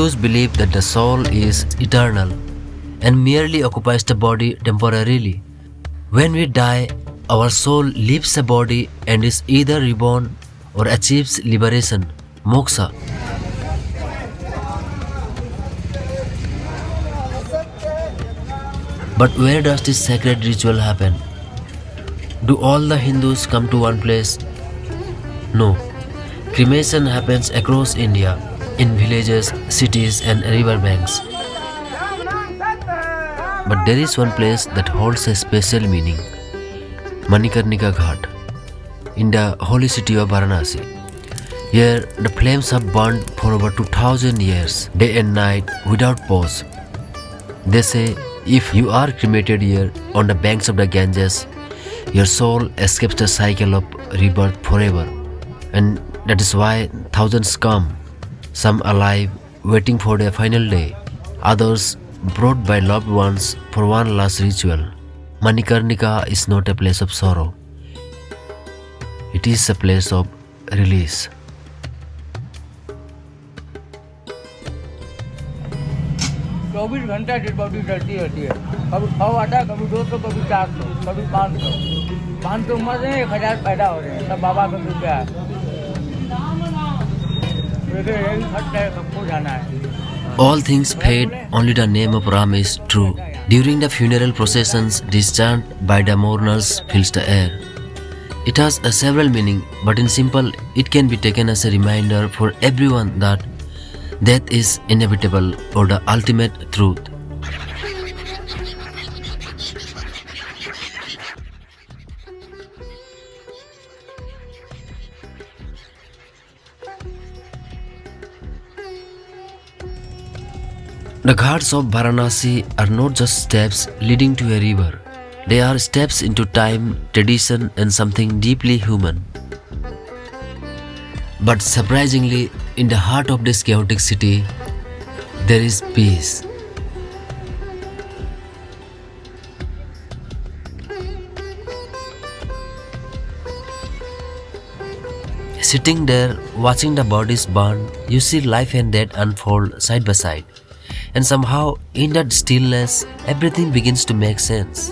Hindus believe that the soul is eternal and merely occupies the body temporarily. When we die, our soul leaves the body and is either reborn or achieves liberation, moksha. But where does this sacred ritual happen? Do all the Hindus come to one place? No. Cremation happens across India, in villages, cities and riverbanks. But there is one place that holds a special meaning. Manikarnika Ghat, in the holy city of Varanasi. Here, the flames have burned for over 2000 years, day and night, without pause. They say, if you are cremated here on the banks of the Ganges, your soul escapes the cycle of rebirth forever. And that is why thousands come, some alive, waiting for their final day, others brought by loved ones for one last ritual. Manikarnika is not a place of sorrow. It is a place of release. 24 घंटा dead body डरती रहती है। कभी 100 आता है, कभी 200, कभी 400, कभी 500। 500 मर रहे हैं, 1000 पैदा हो रहे हैं। सब बाबा का कृपा है। यही खट है, सबको जाना है। All things fade, only the name of Ram is true. During the funeral processions, this chant by the mourners fills the air. It has several meanings, but in simple, it can be taken as a reminder for everyone that death is inevitable or the ultimate truth. The ghats of Varanasi are not just steps leading to a river. They are steps into time, tradition and something deeply human. But surprisingly, in the heart of this chaotic city, there is peace. Sitting there, watching the bodies burn, you see life and death unfold side by side. And somehow, in that stillness, everything begins to make sense.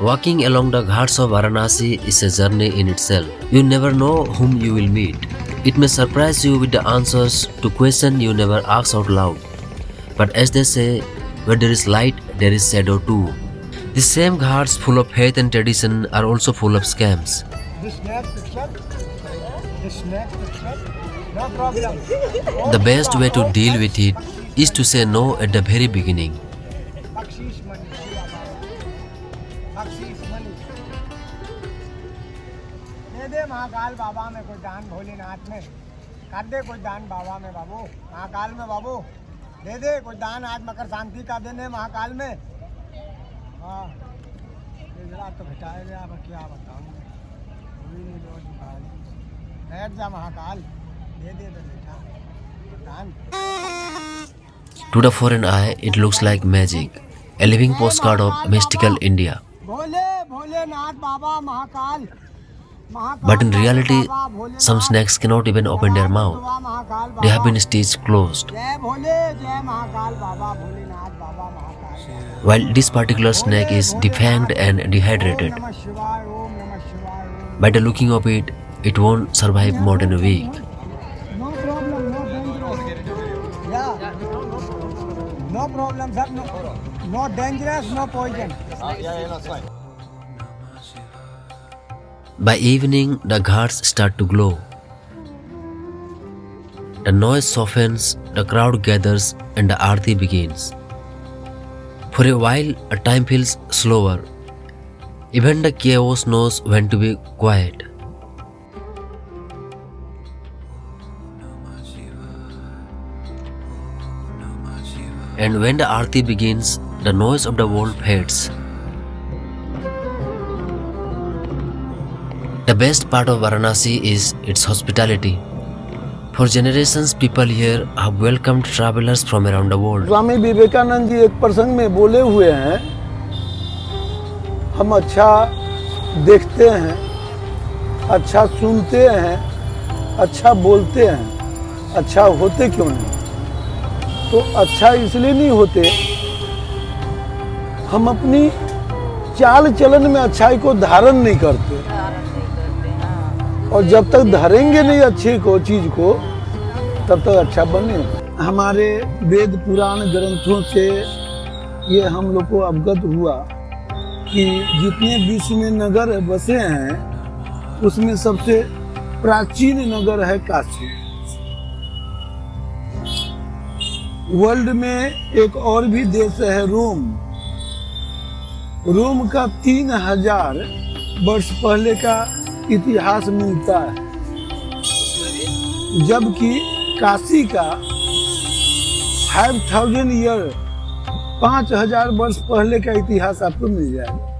Walking along the ghats of Varanasi is a journey in itself. You never know whom you will meet. It may surprise you with the answers to questions you never asked out loud. But as they say, where there is light, there is shadow too. The same ghats full of faith and tradition are also full of scams. No problem. The best way to deal with it is to say no at the very beginning. बख्शीश money दे दे महाकाल बाबा में कोई दान, भोलेनाथ में कर दे कोई दान बाबा में बाबू, महाकाल में बाबू दे दे कोई दान आज मकर शांति का दिन है महाकाल में। हाँ जरा तो घटाए गया, अब क्या बताऊँ, बैठ जा महाकाल, दे दे बेटा दान। To the foreign eye, it looks like magic, a living postcard of mystical India. Bholenath Baba Mahakal. But in reality, some snakes cannot even open their mouth. They have been stitched closed. While this particular snake is defanged and dehydrated. By the looking of it, it won't survive more than a week. No problem, sir. No dangerous, no poison. By evening, the ghats start to glow. The noise softens, the crowd gathers, and the aarti begins. For a while, time feels slower. Even the chaos knows when to be quiet. And when the aarti begins, the noise of the world fades. The best part of Varanasi is its hospitality. For generations, people here have welcomed travelers from around the world. Swami Vivekananda ji एक प्रसंग में बोले हुए हैं, हम अच्छा देखते हैं, अच्छा सुनते हैं अच्छा बोलते हैं, अच्छा होते क्यों नहीं? तो अच्छा इसलिए नहीं होते, हम अपनी चाल चलन में अच्छाई को धारण नहीं करते। और जब तक धरेंगे नहीं अच्छे को चीज को, तब तक अच्छा बने। हमारे वेद पुराण ग्रंथों से ये हम लोग को अवगत हुआ कि जितने विश्व में नगर बसे हैं उसमें सबसे प्राचीन नगर है काशी। वर्ल्ड में एक और भी देश है रोम। रोम का 3000 वर्ष पहले का इतिहास मिलता है, जबकि काशी का 5000 ईयर 5000 वर्ष पहले का इतिहास आपको मिल जाएगा।